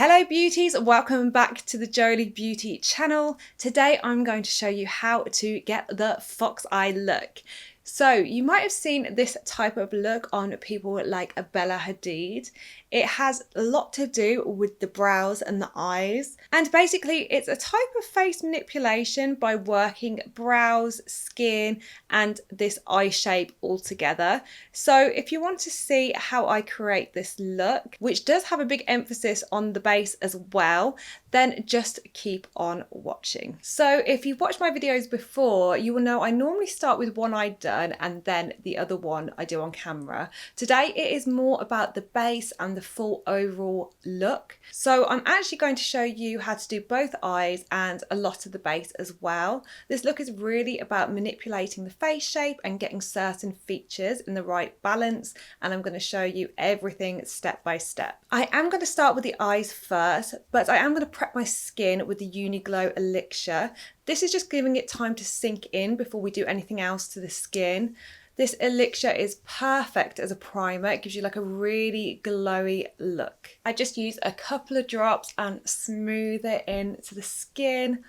Hello beauties, welcome back to the Jolie Beauty channel. Today I'm going to show you how to get the FOXY look. So you might have seen this type of look on people like Bella Hadid. It has a lot to do with the brows and the eyes. And basically it's a type of face manipulation by working brows, skin and this eye shape all together. So if you want to see how I create this look, which does have a big emphasis on the base as well, then just keep on watching. So if you've watched my videos before, you will know I normally start with one eye done and then the other one I do on camera. Today it is more about the base and the full overall look. So I'm actually going to show you how to do both eyes and a lot of the base as well. This look is really about manipulating the face shape and getting certain features in the right balance, and I'm going to show you everything step by step. I am going to start with the eyes first, but I am going to prep my skin with the UniGlow elixir. This is just giving it time to sink in before we do anything else to the skin. This elixir is perfect as a primer. It gives you like a really glowy look. I just use a couple of drops and smooth it into the skin.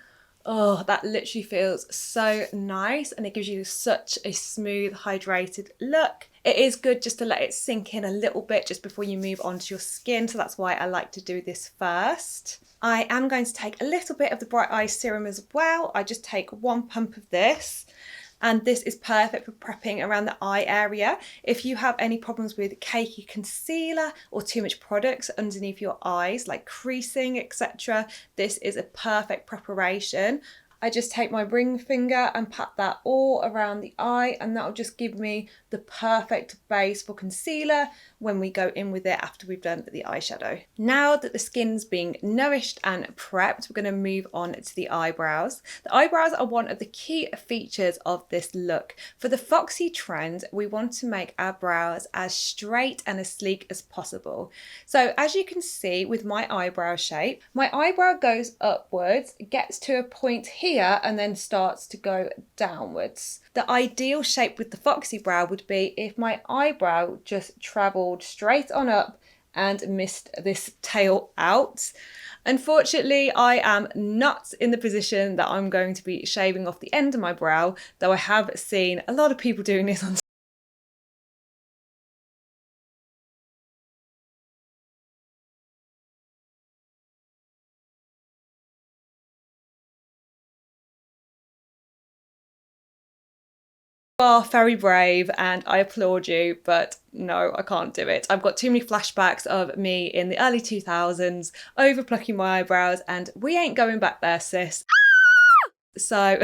Oh, that literally feels so nice, and it gives you such a smooth, hydrated look. It is good just to let it sink in a little bit just before you move on to your skin, so that's why I like to do this first. I am going to take a little bit of the Bright Eye Serum as well. I just take one pump of this. And this is perfect for prepping around the eye area. If you have any problems with cakey concealer or too much products underneath your eyes, like creasing, etc., this is a perfect preparation. I just take my ring finger and pat that all around the eye, and that'll just give me the perfect base for concealer when we go in with it after we've done the eyeshadow. Now that the skin's being nourished and prepped, we're going to move on to the eyebrows. The eyebrows are one of the key features of this look. For the FOXY trend, we want to make our brows as straight and as sleek as possible. So as you can see with my eyebrow shape, my eyebrow goes upwards, gets to a point here and then starts to go downwards. The ideal shape with the FOXY brow would be if my eyebrow just travelled straight on up and missed this tail out. Unfortunately, I am not in the position that I'm going to be shaving off the end of my brow, though I have seen a lot of people doing this on are very brave and I applaud you, but no, I can't do it. I've got too many flashbacks of me in the early 2000s over plucking my eyebrows, and we ain't going back there, sis. So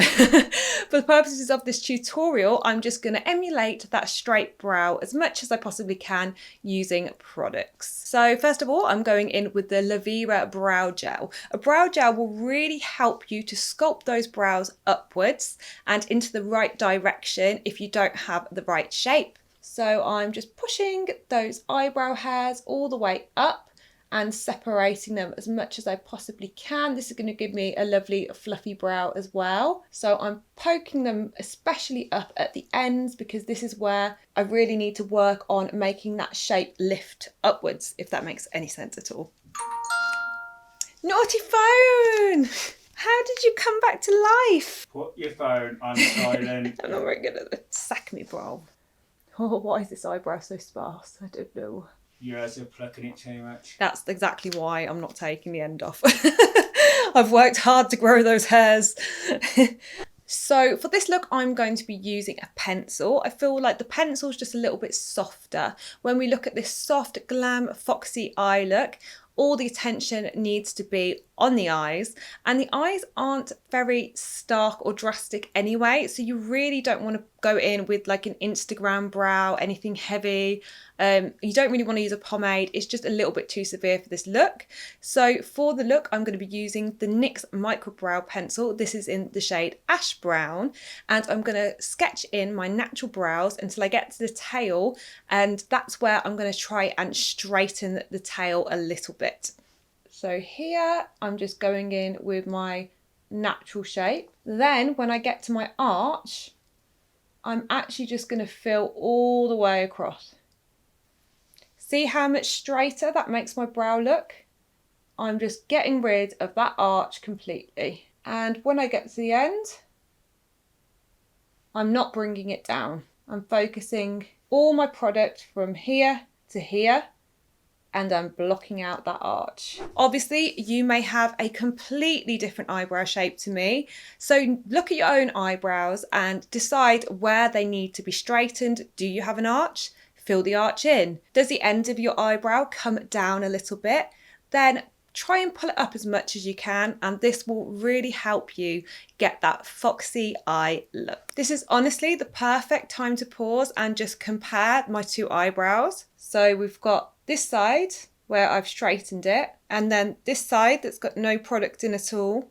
for the purposes of this tutorial, I'm just going to emulate that straight brow as much as I possibly can using products. So first of all, I'm going in with the Lavera Brow Gel. A brow gel will really help you to sculpt those brows upwards and into the right direction if you don't have the right shape. So I'm just pushing those eyebrow hairs all the way up and separating them as much as I possibly can. This is going to give me a lovely fluffy brow as well. So I'm poking them especially up at the ends because this is where I really need to work on making that shape lift upwards, if that makes any sense at all. Naughty phone! How did you come back to life? Put your phone on silent. I'm not very good at it. Sack me, bro. Oh, why is this eyebrow so sparse? I don't know. Your eyes are plucking it too much. That's exactly why I'm not taking the end off. I've worked hard to grow those hairs. So for this look, I'm going to be using a pencil. I feel like the pencil is just a little bit softer. When we look at this soft, glam, foxy eye look, all the attention needs to be on the eyes, and the eyes aren't very stark or drastic anyway, so you really don't want to go in with like an Instagram brow, anything heavy. You don't really want to use a pomade. It's just a little bit too severe for this look. So for the look, I'm going to be using the NYX micro brow pencil. This is in the shade Ash Brown, and I'm going to sketch in my natural brows until I get to the tail, and that's where I'm going to try and straighten the tail a little bit. So here I'm just going in with my natural shape. Then when I get to my arch, I'm actually just going to fill all the way across. See how much straighter that makes my brow look? I'm just getting rid of that arch completely. And when I get to the end, I'm not bringing it down. I'm focusing all my product from here to here, and I'm blocking out that arch. Obviously, you may have a completely different eyebrow shape to me, so look at your own eyebrows and decide where they need to be straightened. Do you have an arch? Fill the arch in. Does the end of your eyebrow come down a little bit? Then try and pull it up as much as you can, and this will really help you get that foxy eye look. This is honestly the perfect time to pause and just compare my two eyebrows. So we've got this side where I've straightened it, and then this side that's got no product in at all,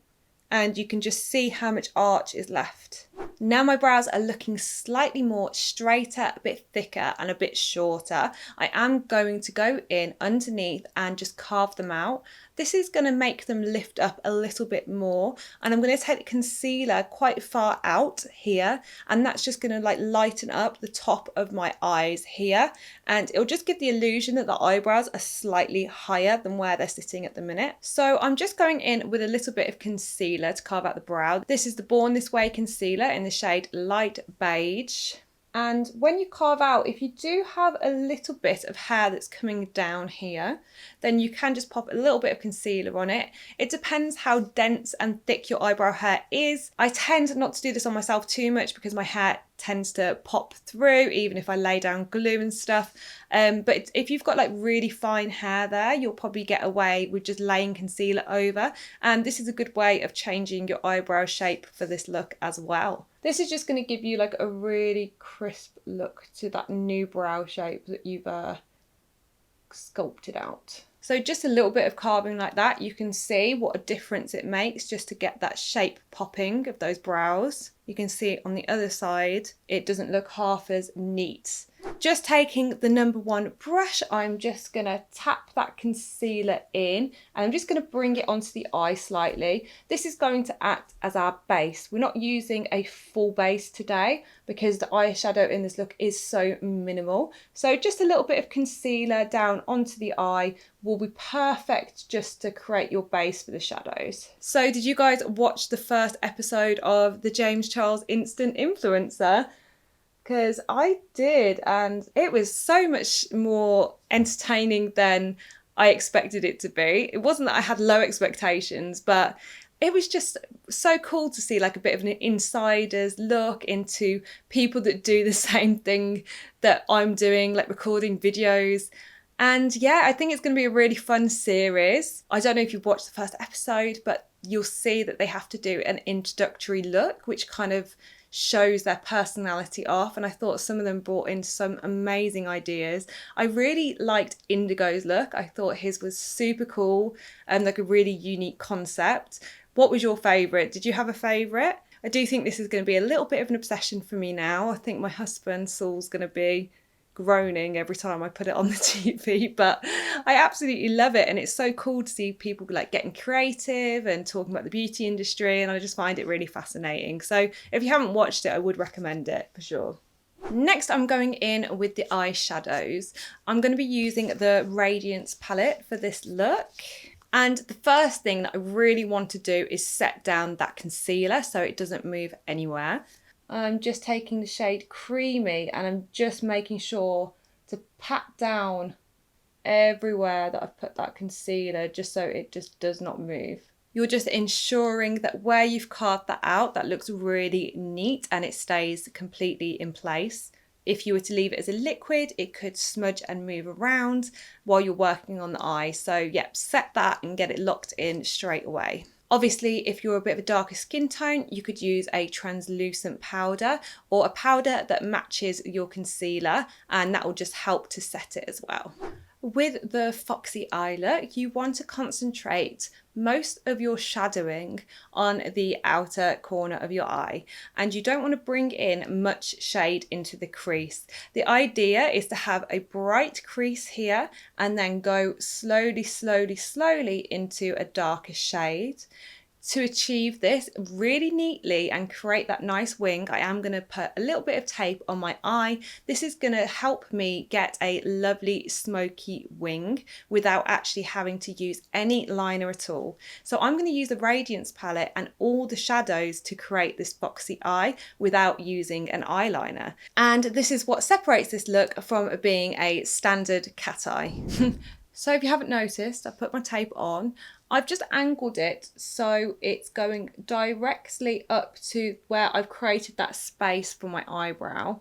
and you can just see how much arch is left. Now my brows are looking slightly more straighter, a bit thicker and a bit shorter. I am going to go in underneath and just carve them out. This is going to make them lift up a little bit more, and I'm going to take the concealer quite far out here, and that's just going to like lighten up the top of my eyes here, and it'll just give the illusion that the eyebrows are slightly higher than where they're sitting at the minute. So I'm just going in with a little bit of concealer to carve out the brow. This is the Born This Way concealer in the shade Light Beige. And when you carve out, if you do have a little bit of hair that's coming down here, then you can just pop a little bit of concealer on it. It depends how dense and thick your eyebrow hair is. I tend not to do this on myself too much because my hair tends to pop through even if I lay down glue and stuff. But if you've got like really fine hair there, you'll probably get away with just laying concealer over. And this is a good way of changing your eyebrow shape for this look as well. This is just going to give you like a really crisp look to that new brow shape that you've sculpted out. So just a little bit of carving like that, you can see what a difference it makes just to get that shape popping of those brows. You can see on the other side, it doesn't look half as neat. Just taking the number one brush, I'm just going to tap that concealer in, and I'm just going to bring it onto the eye slightly. This is going to act as our base. We're not using a full base today because the eyeshadow in this look is so minimal. So just a little bit of concealer down onto the eye will be perfect just to create your base for the shadows. So did you guys watch the first episode of the James Charles Instant Influencer? Because I did, and it was so much more entertaining than I expected it to be. It wasn't that I had low expectations, but it was just so cool to see like a bit of an insider's look into people that do the same thing that I'm doing, like recording videos. And yeah, I think it's going to be a really fun series. I don't know if you've watched the first episode, but you'll see that they have to do an introductory look, which kind of shows their personality off, and I thought some of them brought in some amazing ideas. I really liked Indigo's look. I thought his was super cool and like a really unique concept. What was your favourite? Did you have a favourite? I do think this is going to be a little bit of an obsession for me now. I think my husband Saul's going to be groaning every time I put it on the TV, but I absolutely love it, and it's so cool to see people like getting creative and talking about the beauty industry, and I just find it really fascinating. So if you haven't watched it, I would recommend it for sure. Next, I'm going in with the eyeshadows. I'm going to be using the Radiance palette for this look. And the first thing that I really want to do is set down that concealer so it doesn't move anywhere. I'm just taking the shade Creamy, and I'm just making sure to pat down everywhere that I've put that concealer just so it just does not move. You're just ensuring that where you've carved that out, that looks really neat and it stays completely in place. If you were to leave it as a liquid, it could smudge and move around while you're working on the eye. So yeah, set that and get it locked in straight away. Obviously, if you're a bit of a darker skin tone, you could use a translucent powder or a powder that matches your concealer, and that will just help to set it as well. With the Foxy eye look, you want to concentrate most of your shadowing on the outer corner of your eye, and you don't want to bring in much shade into the crease. The idea is to have a bright crease here and then go slowly into a darker shade To achieve this really neatly and create that nice wing, I am going to put a little bit of tape on my eye. This is going to help me get a lovely smoky wing without actually having to use any liner at all. So I'm going to use the Radiance palette and all the shadows to create this foxy eye without using an eyeliner. And this is what separates this look from being a standard cat eye. So if you haven't noticed, I put my tape on. I've just angled it so it's going directly up to where I've created that space for my eyebrow.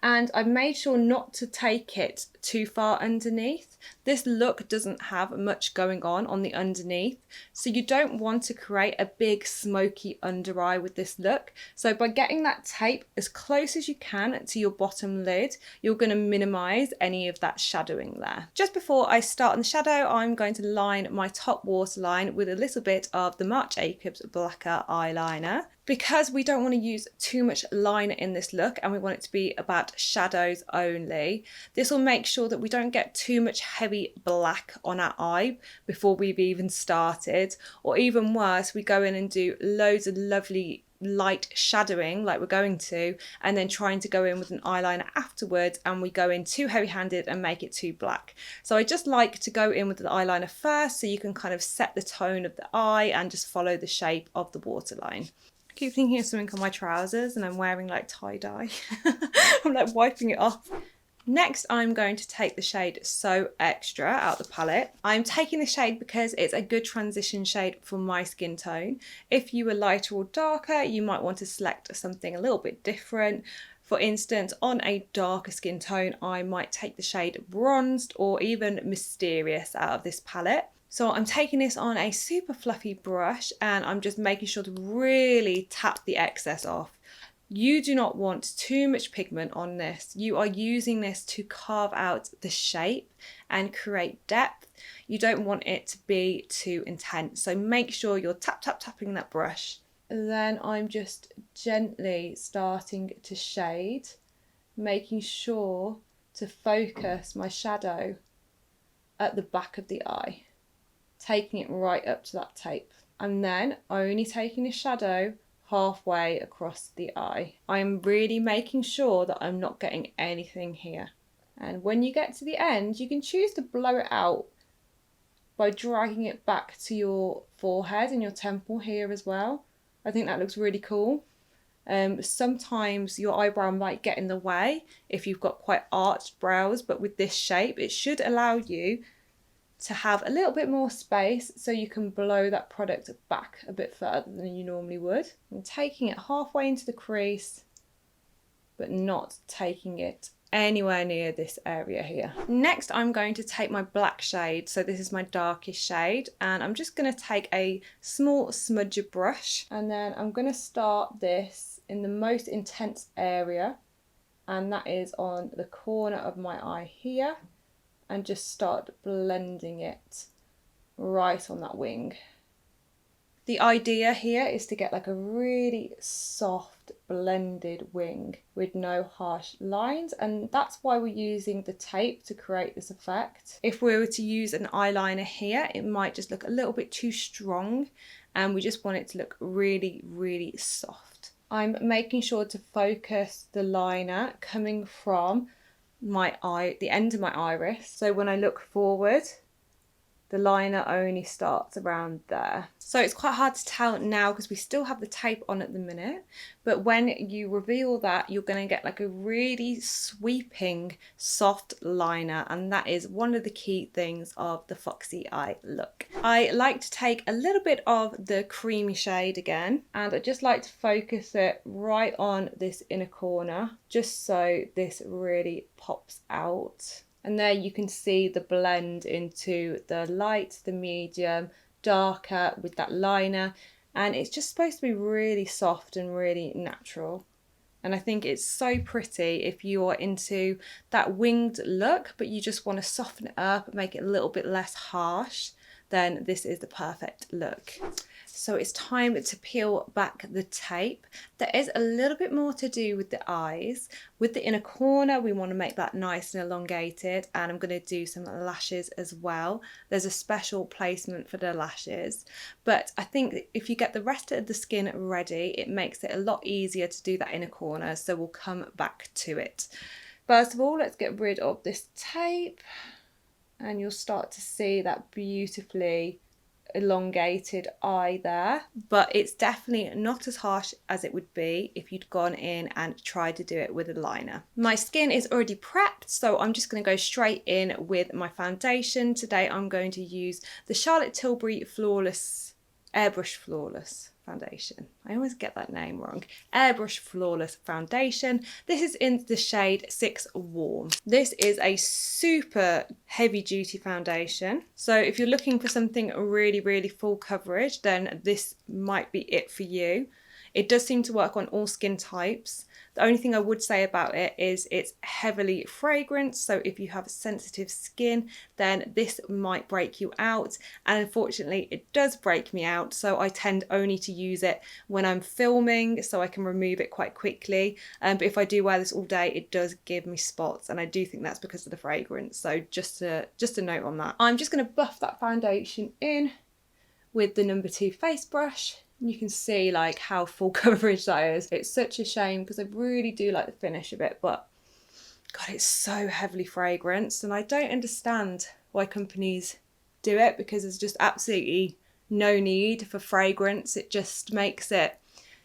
And I've made sure not to take it too far underneath. This look doesn't have much going on the underneath, so you don't want to create a big smoky under eye with this look. So by getting that tape as close as you can to your bottom lid, you're going to minimize any of that shadowing there. Just before I start on the shadow, I'm going to line my top waterline with a little bit of the Marc Bacquer eyeliner. Because we don't want to use too much liner in this look and we want it to be about shadows only, this will make sure that we don't get too much heavy black on our eye before we've even started, or even worse, we go in and do loads of lovely light shadowing like we're going to, and then trying to go in with an eyeliner afterwards and we go in too heavy-handed and make it too black. So I just like to go in with the eyeliner first so you can kind of set the tone of the eye and just follow the shape of the waterline. I keep thinking of something on my trousers and I'm wearing like tie-dye. I'm like wiping it off. Next, I'm going to take the shade So Extra out the palette. I'm taking the shade because it's a good transition shade for my skin tone. If you were lighter or darker, you might want to select something a little bit different. For instance, on a darker skin tone, I might take the shade Bronzed or even Mysterious out of this palette. So I'm taking this on a super fluffy brush and I'm just making sure to really tap the excess off. You do not want too much pigment on this. You are using this to carve out the shape and create depth. You don't want it to be too intense. So make sure you're tapping that brush. And then I'm just gently starting to shade, making sure to focus my shadow at the back of the eye. Taking it right up to that tape, and then only taking the shadow halfway across the eye. I'm really making sure that I'm not getting anything here. And when you get to the end, you can choose to blow it out by dragging it back to your forehead and your temple here as well. I think that looks really cool. Sometimes your eyebrow might get in the way if you've got quite arched brows, but with this shape, it should allow you to have a little bit more space so you can blow that product back a bit further than you normally would. I'm taking it halfway into the crease, but not taking it anywhere near this area here. Next, I'm going to take my black shade. So this is my darkest shade, and I'm just going to take a small smudger brush, and then I'm going to start this in the most intense area, and that is on the corner of my eye here. And just start blending it right on that wing. The idea here is to get like a really soft blended wing with no harsh lines, and that's why we're using the tape to create this effect. If we were to use an eyeliner here, it might just look a little bit too strong, and we just want it to look really, really soft. I'm making sure to focus the liner coming from my eye, the end of my iris. So when I look forward, the liner only starts around there. So it's quite hard to tell now because we still have the tape on at the minute, but when you reveal that, you're going to get like a really sweeping soft liner, and that is one of the key things of the foxy eye look. I like to take a little bit of the creamy shade again, and I just like to focus it right on this inner corner just so this really pops out. And there you can see the blend into the light, the medium, darker with that liner. And it's just supposed to be really soft and really natural. And I think it's so pretty if you're into that winged look, but you just want to soften it up and make it a little bit less harsh. then this is the perfect look. So it's time to peel back the tape. There is a little bit more to do with the eyes. With the inner corner, we want to make that nice and elongated, and I'm going to do some lashes as well. There's a special placement for the lashes, but I think if you get the rest of the skin ready, it makes it a lot easier to do that inner corner, so we'll come back to it. First of all, let's get rid of this tape, and you'll start to see that beautifully elongated eye there, but it's definitely not as harsh as it would be if you'd gone in and tried to do it with a liner. My skin is already prepped, so I'm just going to go straight in with my foundation. Today I'm going to use the Charlotte Tilbury Airbrush Flawless foundation. I always get that name wrong. Airbrush Flawless foundation. This is in the shade 6 Warm. This is a super heavy duty foundation, so if you're looking for something really full coverage, then this might be it for you. It does seem to work on all skin types. The only thing I would say about it is it's heavily fragranced, so if you have sensitive skin, then this might break you out, and unfortunately it does break me out, so I tend only to use it when I'm filming so I can remove it quite quickly, but if I do wear this all day, it does give me spots, and I do think that's because of the fragrance, so just a note on that. I'm just going to buff that foundation in with the number 2 face brush. You can see like how full coverage that is. It's such a shame because I really do like the finish of it, but God, it's so heavily fragranced, and I don't understand why companies do it, because there's just absolutely no need for fragrance. It just makes it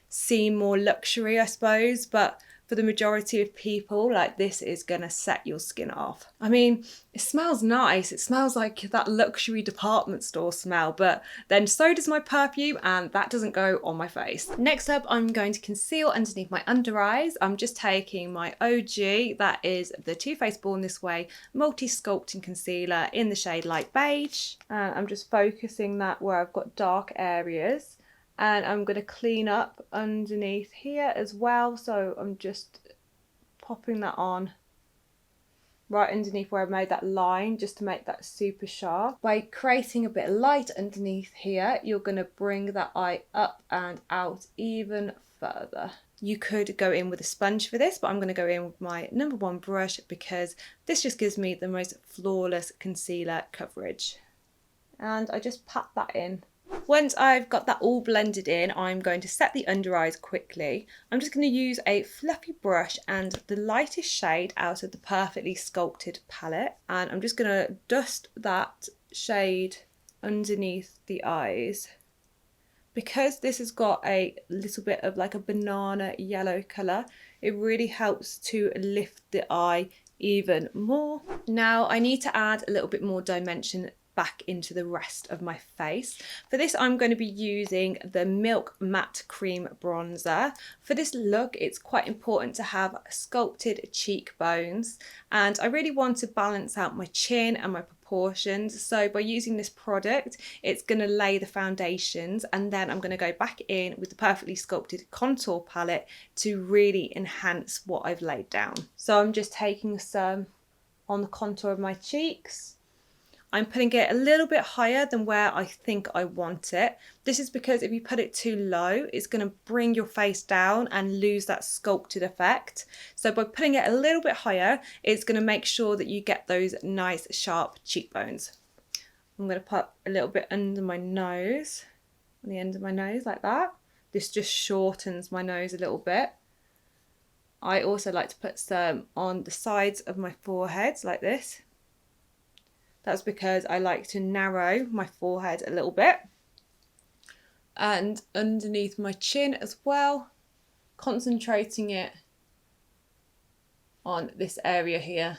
seem more luxury, I suppose, but for the majority of people, like, this is gonna set your skin off. I mean, it smells nice. It smells like that luxury department store smell, but then so does my perfume, and that doesn't go on my face. Next up, I'm going to conceal underneath my under eyes. I'm just taking my OG, that is the Too Faced Born This Way Multisculpting Concealer in the shade Light Beige. And I'm just focusing that where I've got dark areas. And I'm going to clean up underneath here as well, so I'm just popping that on right underneath where I made that line, just to make that super sharp. By creating a bit of light underneath here, you're going to bring that eye up and out even further. You could go in with a sponge for this, but I'm going to go in with my number 1 brush because this just gives me the most flawless concealer coverage. And I just pat that in. Once I've got that all blended in, I'm going to set the under eyes quickly. I'm just going to use a fluffy brush and the lightest shade out of the Perfectly Sculpted palette, and I'm just going to dust that shade underneath the eyes. Because this has got a little bit of like a banana yellow colour, it really helps to lift the eye even more. Now I need to add a little bit more dimension back into the rest of my face. For this, I'm going to be using the Milk Matte Cream Bronzer. For this look, it's quite important to have sculpted cheekbones, and I really want to balance out my chin and my proportions. So by using this product, it's going to lay the foundations, and then I'm going to go back in with the Perfectly Sculpted Contour Palette to really enhance what I've laid down. So I'm just taking some on the contour of my cheeks. I'm putting it a little bit higher than where I think I want it. This is because if you put it too low, it's going to bring your face down and lose that sculpted effect. So by putting it a little bit higher, it's going to make sure that you get those nice sharp cheekbones. I'm going to put a little bit under my nose, on the end of my nose like that. This just shortens my nose a little bit. I also like to put some on the sides of my forehead like this. That's because I like to narrow my forehead a little bit. And underneath my chin as well, concentrating it on this area here.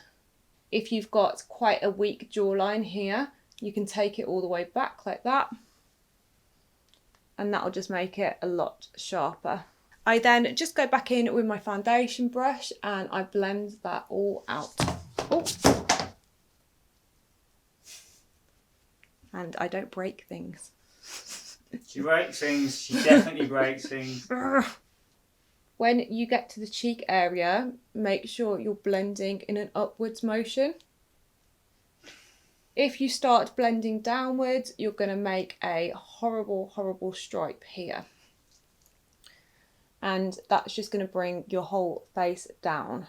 If you've got quite a weak jawline here, you can take it all the way back like that, and that'll just make it a lot sharper. I then just go back in with my foundation brush and I blend that all out. Oh. And I don't break things. She breaks things. She definitely breaks things. When you get to the cheek area, make sure you're blending in an upwards motion. If you start blending downwards, you're going to make a horrible, horrible stripe here. And that's just going to bring your whole face down.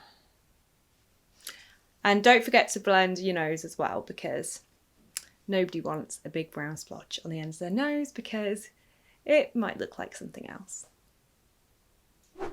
And don't forget to blend your nose as well, because nobody wants a big brown splotch on the ends of their nose because it might look like something else.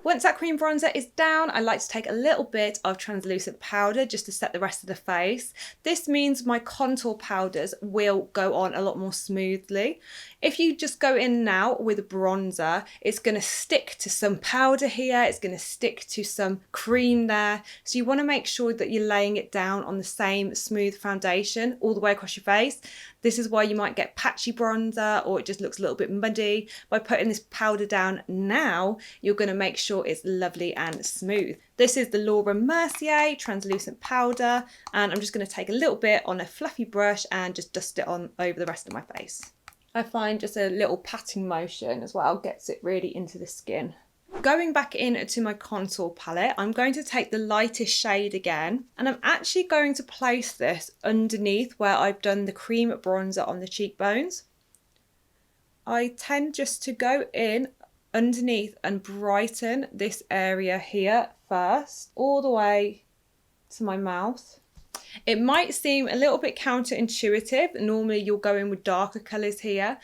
Once that cream bronzer is down, I like to take a little bit of translucent powder just to set the rest of the face. This means my contour powders will go on a lot more smoothly. If you just go in now with a bronzer, it's going to stick to some powder here, it's going to stick to some cream there. So you want to make sure that you're laying it down on the same smooth foundation all the way across your face. This is why you might get patchy bronzer or it just looks a little bit muddy. By putting this powder down now, you're going to make sure it's lovely and smooth. This is the Laura Mercier translucent powder, and I'm just going to take a little bit on a fluffy brush and just dust it on over the rest of my face. I find just a little patting motion as well gets it really into the skin. Going back into my contour palette, I'm going to take the lightest shade again, and I'm actually going to place this underneath where I've done the cream bronzer on the cheekbones. I tend just to go in underneath and brighten this area here first, all the way to my mouth. It might seem a little bit counterintuitive. Normally you'll go in with darker colours here,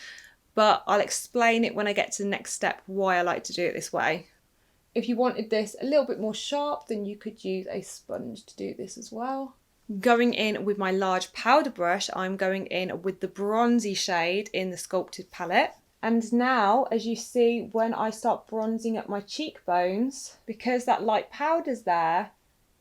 but I'll explain it when I get to the next step why I like to do it this way. If you wanted this a little bit more sharp, then you could use a sponge to do this as well. Going in with my large powder brush, I'm going in with the bronzy shade in the Sculpted palette. And now, as you see, when I start bronzing up my cheekbones, because that light powder's there,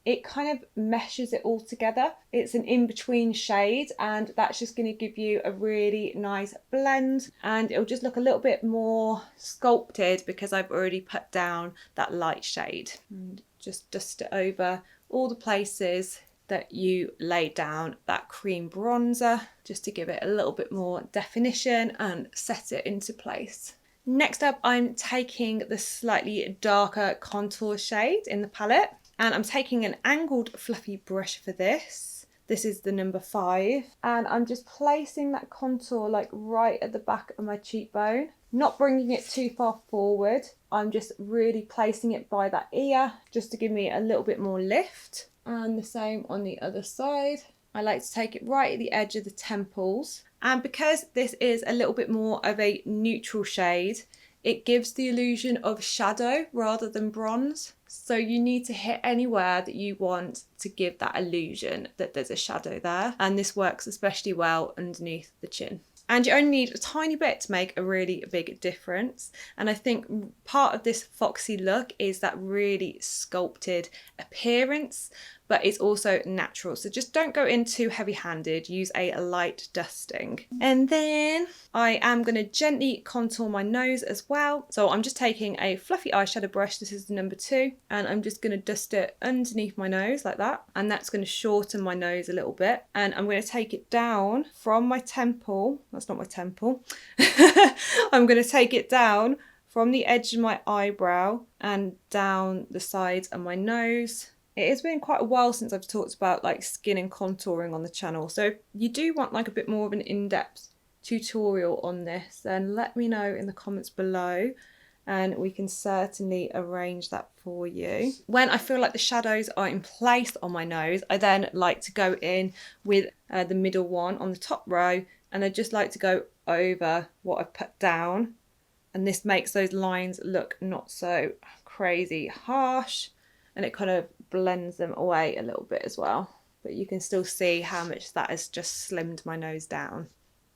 it kind of meshes it all together. It's an in-between shade, and that's just going to give you a really nice blend, and it'll just look a little bit more sculpted because I've already put down that light shade. And just dust it over all the places that you laid down that cream bronzer, just to give it a little bit more definition and set it into place. Next up, I'm taking the slightly darker contour shade in the palette, and I'm taking an angled fluffy brush for this. This is the number 5, and I'm just placing that contour like right at the back of my cheekbone, not bringing it too far forward. I'm just really placing it by that ear just to give me a little bit more lift. And the same on the other side. I like to take it right at the edge of the temples, and because this is a little bit more of a neutral shade, it gives the illusion of shadow rather than bronze. So you need to hit anywhere that you want to give that illusion that there's a shadow there, and this works especially well underneath the chin. And you only need a tiny bit to make a really big difference. And I think part of this FOXY look is that really sculpted appearance, but it's also natural. So just don't go in too heavy-handed, use a light dusting. And then I am going to gently contour my nose as well. So I'm just taking a fluffy eyeshadow brush, this is the number 2, and I'm just going to dust it underneath my nose like that. And that's going to shorten my nose a little bit. And I'm going to take it down from my temple, that's not my temple, I'm going to take it down from the edge of my eyebrow and down the sides of my nose. It has been quite a while since I've talked about like skin and contouring on the channel, so if you do want like a bit more of an in-depth tutorial on this, then let me know in the comments below and we can certainly arrange that for you. When I feel like the shadows are in place on my nose, I then like to go in with the middle one on the top row, and I just like to go over what I've put down, and this makes those lines look not so crazy harsh, and it kind of blends them away a little bit as well. But you can still see how much that has just slimmed my nose down.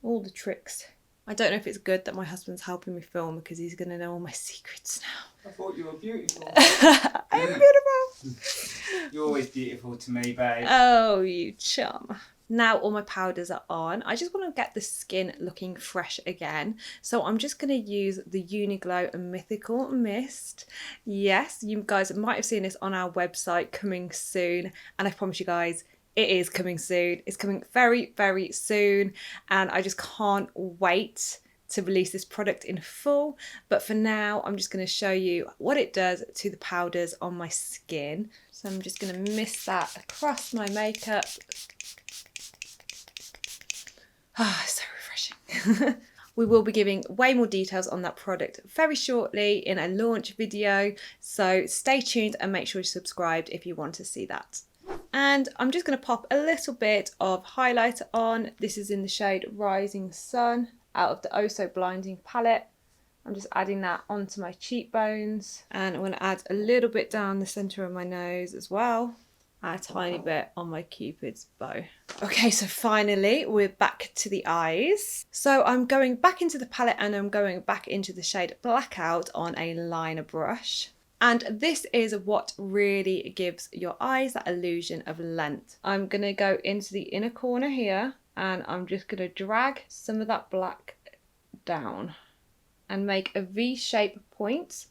All the tricks. I don't know if it's good that my husband's helping me film because he's going to know all my secrets now. I thought you were beautiful. I am beautiful. You're always beautiful to me, babe. Oh, you chum. Now all my powders are on, I just want to get the skin looking fresh again. So I'm just going to use the UniGlow Mythical Mist. Yes, you guys might have seen this on our website coming soon. And I promise you guys, it is coming soon. It's coming very, very soon. And I just can't wait to release this product in full. But for now, I'm just going to show you what it does to the powders on my skin. So I'm just going to mist that across my makeup. Ah, so refreshing. We will be giving way more details on that product very shortly in a launch video, so stay tuned and make sure you're subscribed if you want to see that. And I'm just going to pop a little bit of highlighter on. This is in the shade Rising Sun out of the Oh So Blinding palette. I'm just adding that onto my cheekbones, and I'm going to add a little bit down the centre of my nose as well. A tiny bit on my Cupid's bow. Okay, so finally we're back to the eyes. So I'm going back into the palette and I'm going back into the shade Blackout on a liner brush. And this is what really gives your eyes that illusion of length. I'm going to go into the inner corner here and I'm just going to drag some of that black down and make a V-shaped point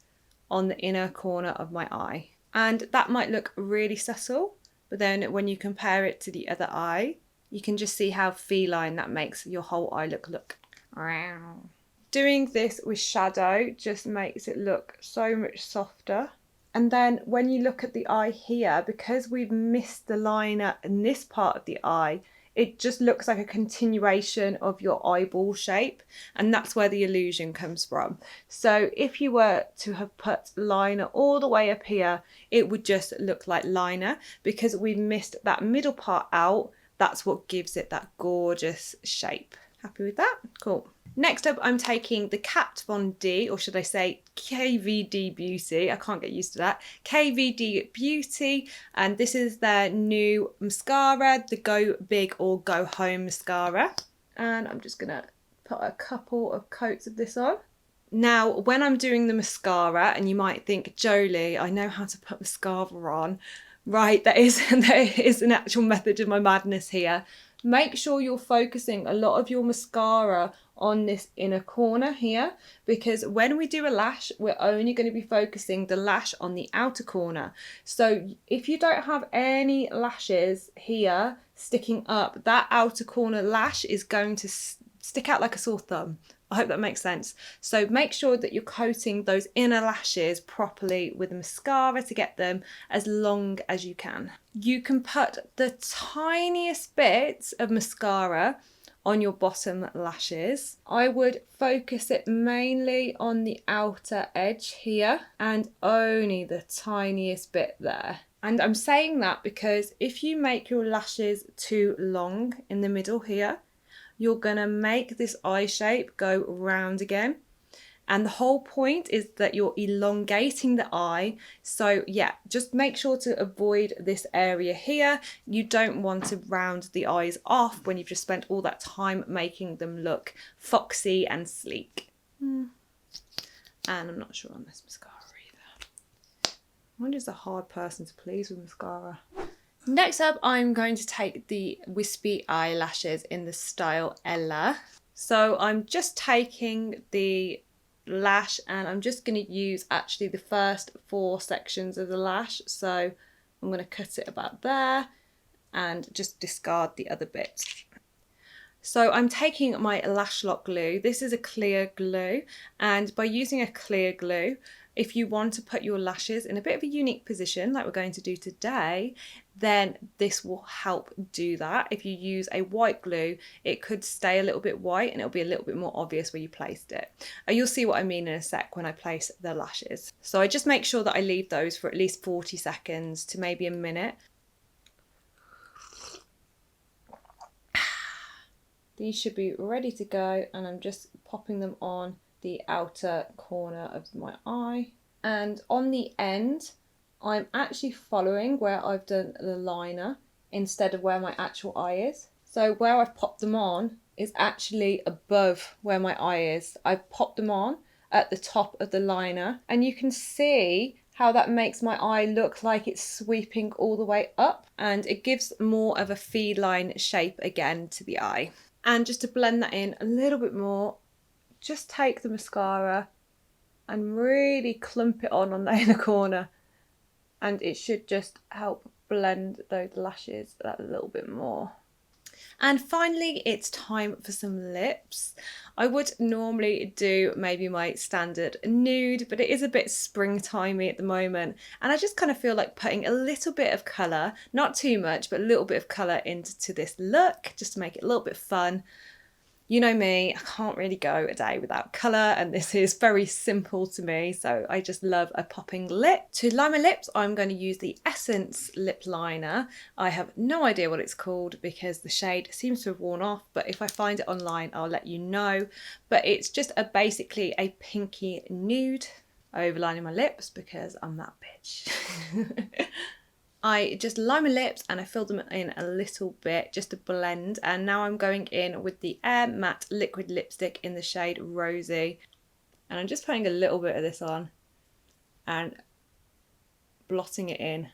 on the inner corner of my eye. And that might look really subtle, but then when you compare it to the other eye, you can just see how feline that makes your whole eye look. Doing this with shadow just makes it look so much softer. And then when you look at the eye here, because we've missed the liner in this part of the eye, it just looks like a continuation of your eyeball shape, and that's where the illusion comes from. So if you were to have put liner all the way up here, it would just look like liner. Because we missed that middle part out, that's what gives it that gorgeous shape. Happy with that? Cool. Next up, I'm taking the Kat Von D, or should I say KVD Beauty, I can't get used to that, KVD Beauty, and this is their new mascara, the Go Big or Go Home mascara. And I'm just gonna put a couple of coats of this on. Now, when I'm doing the mascara, and you might think, Jolie, I know how to put mascara on. Right, there is an actual method of my madness here. Make sure you're focusing a lot of your mascara on this inner corner here, because when we do a lash, we're only going to be focusing the lash on the outer corner. So if you don't have any lashes here sticking up, that outer corner lash is going to stick out like a sore thumb. I hope that makes sense. So make sure that you're coating those inner lashes properly with mascara to get them as long as you can. You can put the tiniest bits of mascara on your bottom lashes. I would focus it mainly on the outer edge here and only the tiniest bit there. And I'm saying that because if you make your lashes too long in the middle here, you're gonna make this eye shape go round again. And the whole point is that you're elongating the eye. So yeah, just make sure to avoid this area here. You don't want to round the eyes off when you've just spent all that time making them look foxy and sleek. And I'm not sure on this mascara either. I'm just a hard person to please with mascara. Next up, I'm going to take the Wispy eyelashes in the style Ella. So I'm just taking the lash and I'm just going to use actually the first 4 sections of the lash. So I'm going to cut it about there and just discard the other bits. So I'm taking my Lash Lock glue. This is a clear glue, and by using a clear glue, if you want to put your lashes in a bit of a unique position like we're going to do today, then this will help do that. If you use a white glue, it could stay a little bit white and it'll be a little bit more obvious where you placed it. You'll see what I mean in a sec when I place the lashes. So I just make sure that I leave those for at least 40 seconds to maybe a minute. These should be ready to go, and I'm just popping them on the outer corner of my eye. And on the end, I'm actually following where I've done the liner instead of where my actual eye is. So where I've popped them on is actually above where my eye is. I've popped them on at the top of the liner, and you can see how that makes my eye look like it's sweeping all the way up, and it gives more of a feline shape again to the eye. And just to blend that in a little bit more, just take the mascara and really clump it on the inner corner, and it should just help blend those lashes that little bit more. And finally, it's time for some lips. I would normally do maybe my standard nude, but it is a bit springtimey at the moment, and I just kind of feel like putting a little bit of colour, not too much, but a little bit of colour into this look, just to make it a little bit fun. You know me, I can't really go a day without colour, and this is very simple to me, so I just love a popping lip. To line my lips, I'm going to use the Essence lip liner. I have no idea what it's called because the shade seems to have worn off, but if I find it online, I'll let you know. But it's just basically a pinky nude. Overlining my lips because I'm that bitch. I just line my lips and I fill them in a little bit just to blend, and now I'm going in with the Air Matte Liquid Lipstick in the shade Rosy, and I'm just putting a little bit of this on and blotting it in.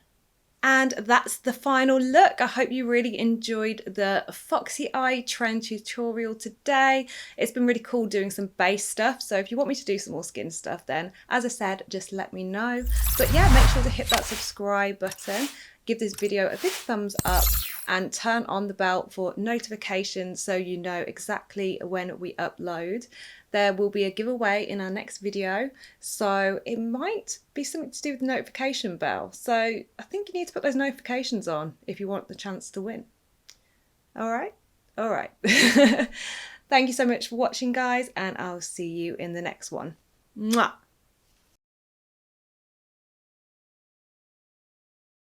And that's the final look. I hope you really enjoyed the Foxy Eye trend tutorial today. It's been really cool doing some base stuff. So if you want me to do some more skin stuff, then as I said, just let me know. But yeah, make sure to hit that subscribe button. Give this video a big thumbs up and turn on the bell for notifications so you know exactly when we upload. There will be a giveaway in our next video, so it might be something to do with the notification bell. So I think you need to put those notifications on if you want the chance to win. All right? All right. Thank you so much for watching, guys, and I'll see you in the next one. Mwah!